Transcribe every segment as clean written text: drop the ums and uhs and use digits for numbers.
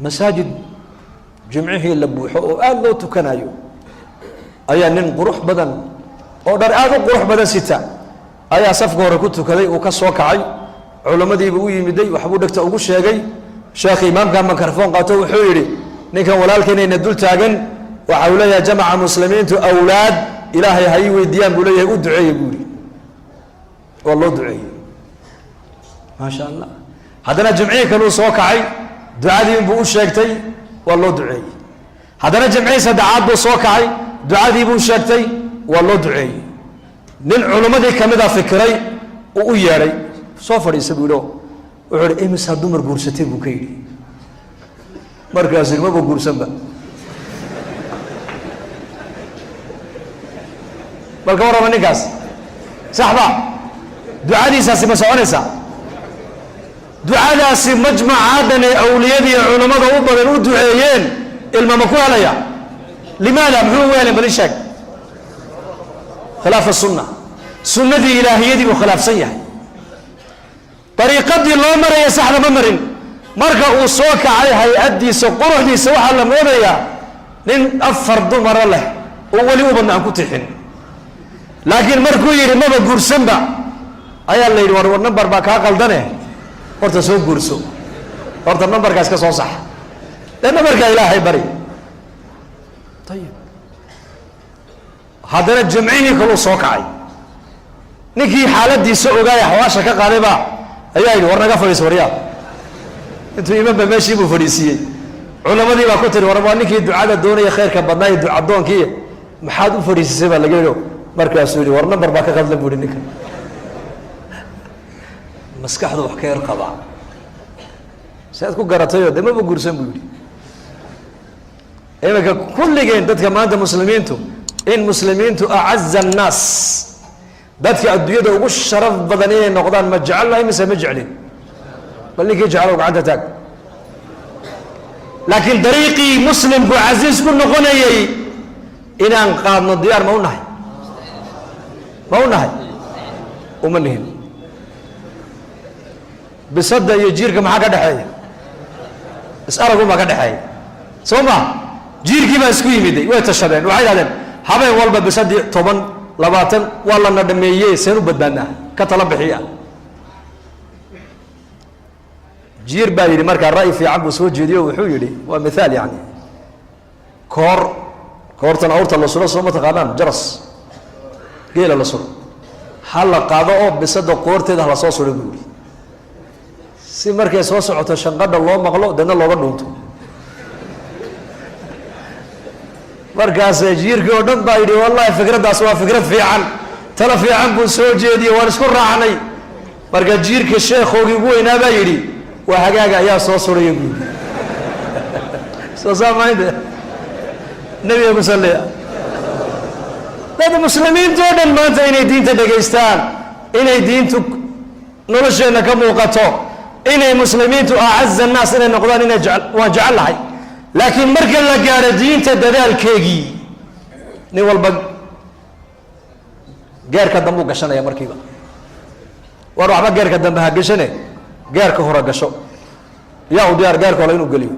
مساجد جمعه لبوحه وقال لو تكنايو أي نن قروح بدن أو در آذو قروح بدن ستة أي صفقة وركوت كذي وكسوك عي علماء دي بوي مدي وحبودك تقول شيء شيخ إمام كان مكرفون قاتو حيري نكن ولكن ندول تاجن وحوله يا جماعة مسلمين تو أولاد إلهي هاي ويديان بقول له ادعي يقولي والله ادعي ما شاء الله هذا جمعيه كانوا سوك عي دعاء دي بقول شيكتي والله ادعي هذا جمعيه سدعات بسوك عي دعاء دي بقول شيكتي والله ادعي نن علماء دي كمدا فكري وياري سوفر يسبولو وعلى إيه مسا دمر قرصتين بكيري مركز ما بقرصن بقى بالكورة من نكاس صحبا دعاء ساسي مسؤوليسا دعاء ساسي مجمع عادني أولياء علماء أوبر الدعيين الممكو عليا لماذا محو وين بلشك خلاف السنة سنة دي إلهية دي وخلاف سيئة طريقة دي الله مرة يسحب ممرن مركا وصوك عليها يؤدي سقروح دي سوحة لموضية لن أفرد مرة له أولي أبنى أن كتحن لكن مركو يري ما بقرسن با أيا اللي يدور والنمبر باكا قلدنه ورتا سوق قرسو ورتا النمبر كاسكا سو صح لأن نمبر كإلهي بري طيب هذا الجمعين كلو صوك عي نكي حالات دي سوء غاية حواشا كقاربا أيها يدور ورنا فريس وريا انتو إمام بماشي بفريسية علماء دي باكوتر وربا نكي دعاء الدونية خير كبناي دعاء الدون كي محادو فريسي سيبا لقيلو مركز سوري ورنا برباكا قد لبودي نكا مسكح ذو حكاية القضاء سيادكو قرطيو دي ما بقرسن بودي إما كل جين دتك ما أنت مسلمينتو إن مسلمينتو أعز الناس دتك الدنيا ده وش شرف بدنية نقدان ما جعلنا إمس مجعلين بل لك يجعلوا قعدتك لكن طريقي مسلم بعزيز كل نقني إن أنقاذنا الديار ما هو نهي ما هو نهي ومنهم بصدق يجيرك ما حاجة دحية اسألكم ما كده حي سوما جير كيف اسكوي ميدي ويتشابهن وعيد هذا حباي والله بصدق طبعا لباتن والله ندميه سنو بدنا كطلب بحيا جير بايري مركا الرأي في عبد سوى جديو وحويلي ومثال يعني كورتن أورت الله سورة سوما تقالان جرس قيل الله سورة حلا قاضوا بصدق كورتي ده الله سورة يقول سي مركا سوى سعوت الشنقاد الله مغلو دنا الله ونوتو مركا جير كودن بايري والله فكرة داسوا فكرة في عن ترى في عن بسوى جدي ونشكر عني مركا جير كالشيخ ويقول هنا بايري وحقاقا يا صوصر يقول صوصا ما عنده نبي أبو صلي هذا مسلمين جدا ما أنت إني دين تدقيستان إني دين تك نرجع لكم وقته إني مسلمين أعز الناس إني نقدان إني وجعل هاي لكن مركل لقار دين تدرال كيجي نيوال بق غير كدمو قشنا يا مركبة وروح بق غير كدم بها قشنا غير كهرة قشو يا وديار غير كولا ينو قليو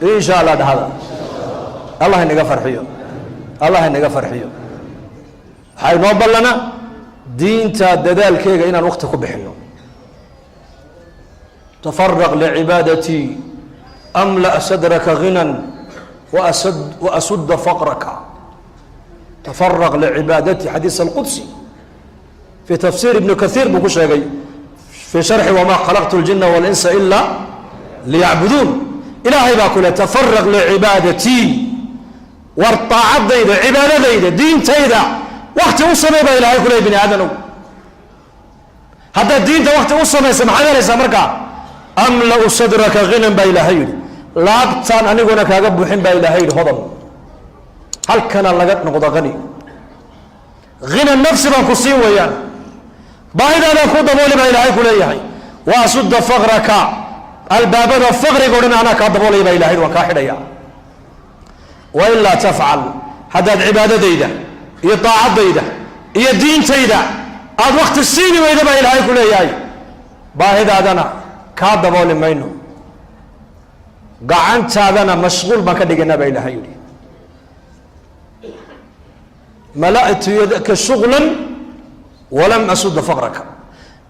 إن شاء الله ده هذا الله إني غفر حيو الله إني غفر حيو هاي نوبل لنا دين تدرال كيجي إن الوقت كبحنو تفرغ لعبادتي أملأ صدرك غنى وأسد فقرك تفرغ لعبادتي حديث القدسي في تفسير ابن كثير بكشاقي في شرح وما خلقت الجن والإنس إلا ليعبدون إلهي باكله تفرغ لعبادتي وارطاعت ديدا عبادة ديدا دين تيدا وقت وصمي با إلهي كله ابن آدم هذا الدين ده وقت وصمي سمح هذا ليس مركا أملأ صدرك غنى با إلهي laabtaan aniguna kaaga buuxin baa ilaahay hodan halkana laga noqdo qani غنى النفس baan ku siin weeyaan baahidana ku dabooli baa ilaahay ku leeyahay waa sudda faqraka albaabada faqriga oo ana ka daboolay baa ilaahay waa ka xidhaya wa illa taf'al hada ibadadayda iyo taa'adayda iyo diintayda aad waqti siin weyda baa ilaahay ku leeyahay baahidadana ka dabooli mayno gacantaadana mashquul baan ka dhiganaa baa ilaahay yidhi mala'tu yadaka shughlan walam asudda faqraka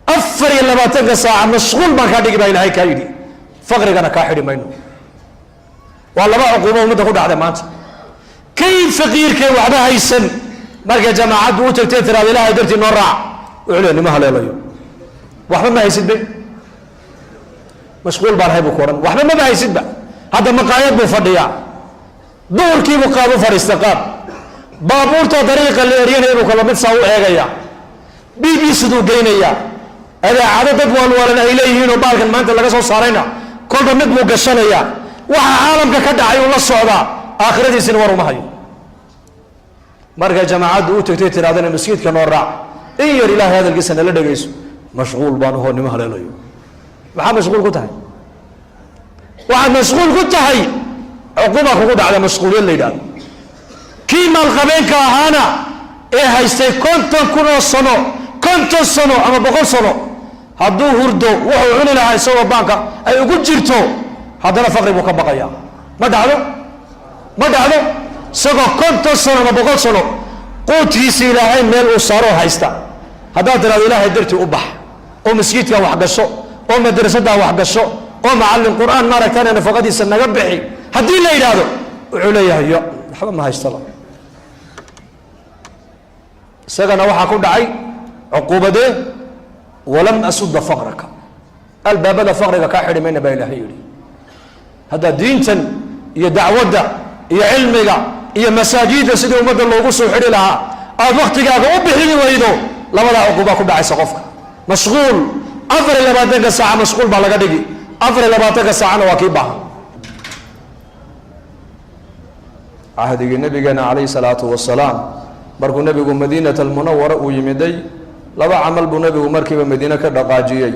24 saaca mashquul baan kaa dhigi baa ilaahay kaa yidhi faqrigana kaa xidhi mayno waa laba cuquubo ummadda ku dhacday maanta kay faqiirkay waxba haysan markay jamaacaddu u tagtay tiraada ilaahay dartii noo raac wuxuu leeyahay nima haleelayo waxba ma haysidba mashquul baan hay buu ku odhan waxba maba haysidba hadda maqaayad buu fadhiyaa duurkiibuu qaab u fadhiista qaab baabuurta dariiqa la eryanaya buu kala mid saa u eegaya b b siduu geynayaa adaacado dad waalwaalan ay leeyihiin oo baalkan maanta laga soo saarayna kolba mid buu gashanayaa waxa caalamka ka dhacay uu la socdaa aakhiradiisina war uma hayo markay jamaacaddu u tagtay tiraadana masjidka noo raac in yar ilaahay hadalkiisa nala dhegayso mashquul baan ahoo nima haleelayo maxaa mashquul ku tahay waxaad mashquul ku tahay cuquba kugu dhacda mashquuliyad la yidhahdo kii maalqabeenka ahaana ee haystay 50 sano ama 100 sano hadduu hurdo wuxuu cuni lahaa isagoo baanka ay ugu jirto haddana faqri buu ka baqaya ma dhacdo isagoo 50 sano ama 100 sano quudkiisa ilaahay meel uu saaro haysta haddaad tiraado ilaahay dartii u bax oo masjidka wax gasho oo madrasada wax gasho oo macallin qur'aan maaragtana nafaqadiisa naga bixi haddii la yidhaahdo wuxuu leeyahay yo waxba ma haystaba isagana waxaa ku dhacay cuquubadee walam asudda faqraka albaabada faqriga kaa xidhi mayna baa ilaahay yidhi haddaa diintan iyo dacwadda iyo cilmiga iyo masaajidda sidii ummadda loogu soo xidhi lahaa aad waktigaaga u bixini waydo labadaa cuquuba ku dhacaysa qofka mashquul 24 saaca mashquul baa laga dhigi 24 saacana waa kii baahan cahdigii nabigeena calayhi salaatu wasalaam markuu nabigu madiinat almunawara uu yimiday laba camal buu nabigu markiiba madiine ka dhaqaajiyey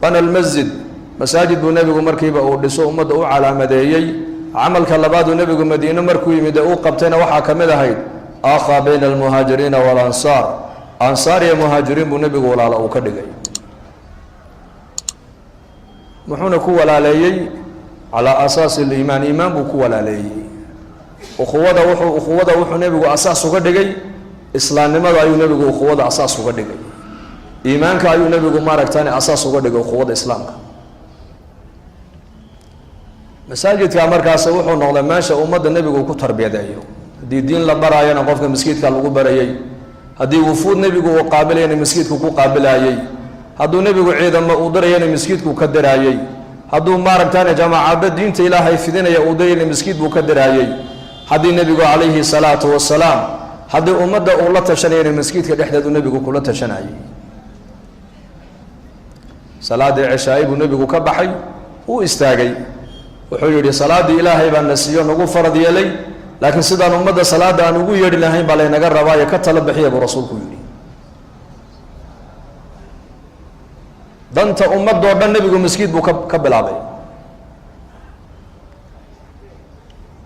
bana almasjid masaajid buu nabigu markiiba uu dhiso ummadda u calaamadeeyey camalka labaaduu nabigu madiine markuu yimid uu qabtayna waxaa ka mid ahayd akhaa bayna almuhaajiriina waalansaar ansaar iyo muhaajiriin buu nabigu walaala uu ka dhigay muxuuna ku walaaleeyey calaa asaasi aliimaan iimaan buu ku walaaleeyey ukhuwada wuxuu nabigu asaas uga dhigay islaamnimada ayuu nabigu ukhuwada asaas uga dhigay iimaanka ayuu nabigu maaragtani asaas uga dhigay ukhuwada islaamka masaajidka markaas wuxuu noqday meesha ummadda nabigu ku tarbiyadeeyo haddii diin la baraayana qofka masjidka lagu barayay haddii wufuud nabigu uu qaabilayana masjidku ku qaabilayay hadduu nabigu ciidamo uu dirayana masjidku ka diraayay hadduu maaragtani jamaacada diinta ilaahay fidinaya uu dirayana masjid buu ka diraayay haddii nabigu calayhi salaatu wasalaam haddii ummadda uu la tashanayana masjidka dhexdeedu nabigu kula tashanayay salaadii cishaa'i buu nabigu ka baxay uu istaagay wuxuu yidhi salaadii ilaahay baa na siiyo nagu farad yeelay laakiin sidaan ummadda salaada aan ugu yeedhi lahayn baa laynaga rabaayo ka tala bixiya buu rasuulku yidhi danta ummadoo dhan nabigu masjid buu ka bilaabay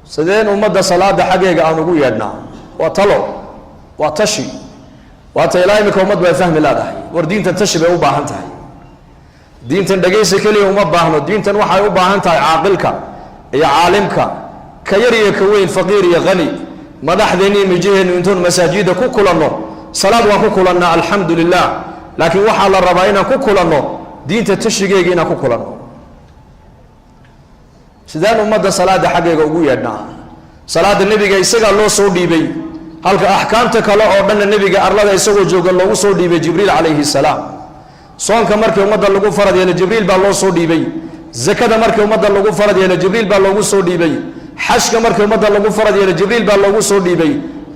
sideen ummadda salaada xaggeega aan ugu yeedhnaa waa talo waa tashi waata ilaa imika ummaddu ay fahmi leedahay war diintan tashi bay u baahan tahay diintan dhegaysi keliya uma baahno diintan waxay u baahan tahay caaqilka iyo caalimka ka yar iyo ka weyn faqiir iyo qani madaxdeenni mijaheennu intoon masaajida ku kulanno salaad waan ku kulannaa alxamdu lilah laakiin waxaa la rabaa inaan ku kulanno diinta tashigeega inaan ku kulanno sidaan ummadda salaada xaggeega ugu yeedhnaa salaada nebiga isagaa loo soo dhiibay halka axkaamta kale oo dhanna nebiga arlada isagoo jooga loogu soo dhiibay jibriil calayhi salaam soonka markii ummadda lagu farad yeelo jibriil baa loo soo dhiibay zakada markii ummadda lagu farad yeelo jibriil baa loogu soo dhiibay xajka markii ummadda lagu farad yeelo jibriil baa loogu soo dhiibay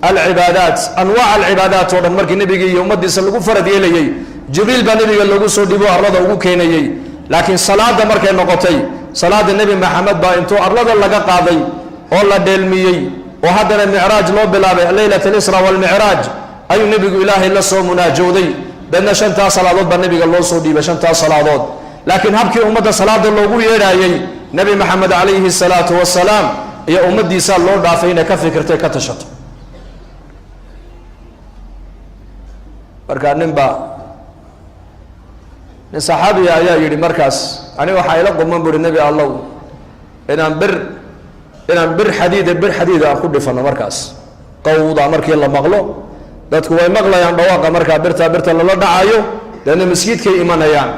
alcibaadaat anwaac alcibaadaat oo dhan markii nebiga iyo ummaddiisa lagu farad yeelayey jibriil baa nebiga loogu soo dhiibo arlada ugu keenayey laakiin salaada markay noqotay salaada nebi maxamed baa intuu arlada laga qaaday oo la dheelmiyey oo haddana micraaj loo bilaabay leylat alisra walmicraaj ayuu nebigu ilaahay la soo munaajowday dadna 5 salaadood baa nebiga loo soo dhiibay 5 salaadood laakiin habkii ummadda salaada loogu yeedhaayey nebi maxamed calayhi salaatu wasalaam iyo ummaddiisaa loo dhaafay inay ka fikirtay ka tashato markaa nin saxaabiya ayaa yidhi markaas ani waxaa ila quman buhi nebi allow inaan bir xadiida aan ku dhifano markaas qawda markii la maqlo dadku way maqlayaan dhawaaqa markaa birta lala dhacayo deedna masjidkay imanayaan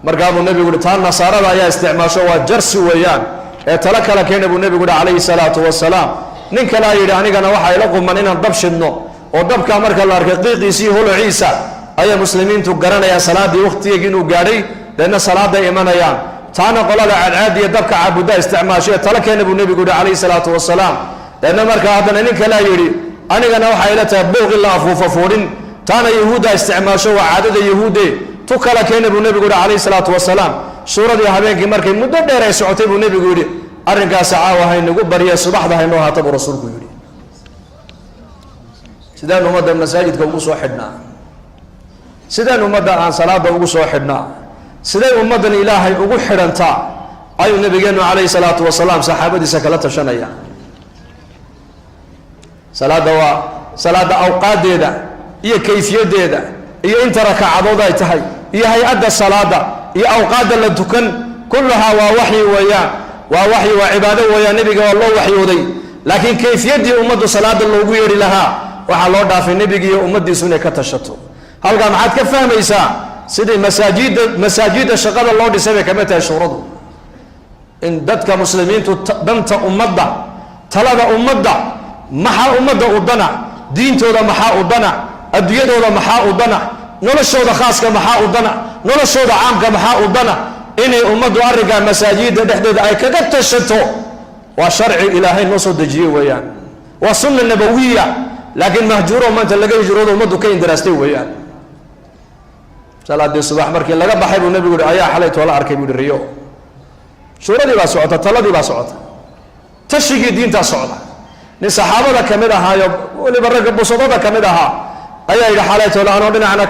markaabuu nebigu yihi taa nasaarada ayaa isticmaasho waa jarsi weeyaan ee tala kala keena buu nebigu yihi calayhi salaatu wasalaam nin kalaa yidhi anigana waxaa ila quman inaan dab shidno oo dabkaa marka la arkay qiiqiisii holaciisa ayaa muslimiintu garanayaan salaaddii wakhtigeegii inuu gaadhay deedna salaaday imanayaan taana qolada cadcaadiya dabka caabuda isticmaashay tala keena buu nebigu yihi calayhi salaatu wasalaam deedna markaa haddana nin kalaa yidhi anigana waxay ila tahay booq in la afuufa fuudhin taana yahuudda isticmaasho waa caadada yahuude tu kala keena buu nebigu yihi calayhi salaatu wasalaam suuradii habeenkii markay muddo dheer ay socotay buu nebigu yidhi arrinkaasi caawa haynagu barye subaxda haynoo haata buu rasuulku yidhi sidaan ummadda masaajidka ugu soo xidhnaa sidaan ummadda aan salaada ugu soo xidhnaa siday ummaddan ilaahay ugu xidhantaa ayuu nabigeennu calayhi salaatu wasalaam saxaabadiisa kala tashanaya salaada waa salaada awqaadeeda iyo kayfiyadeeda iyo inta rakacadood ay tahay iyo hay-adda salaada iyo awqaadda la tukan kullahaa waa waxyi weeyaan waa waxyi waa cibaado weeyaan nebiga waa loo waxyooday laakiin kayfiyaddii ummaddu salaada loogu yeedhi lahaa waxaa loo dhaafay nebiga iyo ummaddiisu inay ka tashato halkaa maxaad ka fahmaysaa sidii masaajidda shaqada loo dhisay bay kamid tahay shuuradu in dadka muslimiintu danta ummadda talada ummadda maxaa ummadda u dana diintooda maxaa u dana adduunyadooda maxaa u dana noloshooda khaaska maxaa u dana noloshooda caamka maxaa u dana inay ummaddu arrinkaa masaajidda dhexdeeda ay kaga tashato waa sharci ilaahay noo soo dejiye weeyaan waa sunna nabawiya laakiin mahjuuro maanta laga hijroodo ummaddu ka indiraastay weeyaan salaadii subax markii laga baxay buu nebigu yihi ayaa xalay toola arkay buu yihi riyo suuradii baa socota taladii baa socota tashigii diintaa socda nin saxaabada ka mid ahaayo weliba ragga busadada ka mid ahaa ayaa yidhi xalay toola anoo dhinacna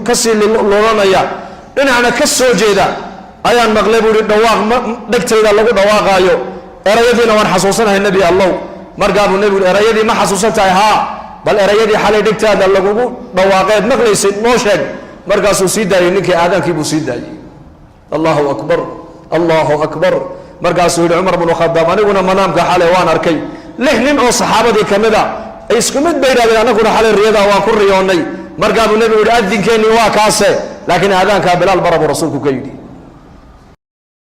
kasii lulanaya dhinacna ka soo jeeda ayaan maqlay buu yihi dhawaaq dhegtayda lagu dhawaaqaayo erayadiina waan xasuusanahay nebi allow markaa buu nebigu yihi erayadii ma xasuusan tahay haa bal erayadii xalay dhegtaada lagugu dhawaaqeed maqlaysay noo sheeg markaasuu sii daayey ninkii aadaankii buu sii daayey allahu akbar allahu akbar markaasuu yihi cumar bnu khadaab aniguna manaamka xalay waan arkay 6 nin oo saxaabadii ka mid a ay isku mid bay yidhahdeen annaguna xalay riyadaa waan ku riyoonnay markaa buu nebigu yihi adinkeennii waa kaase laakiin aadaankaa bilaal bara buu rasuulku ka yidhi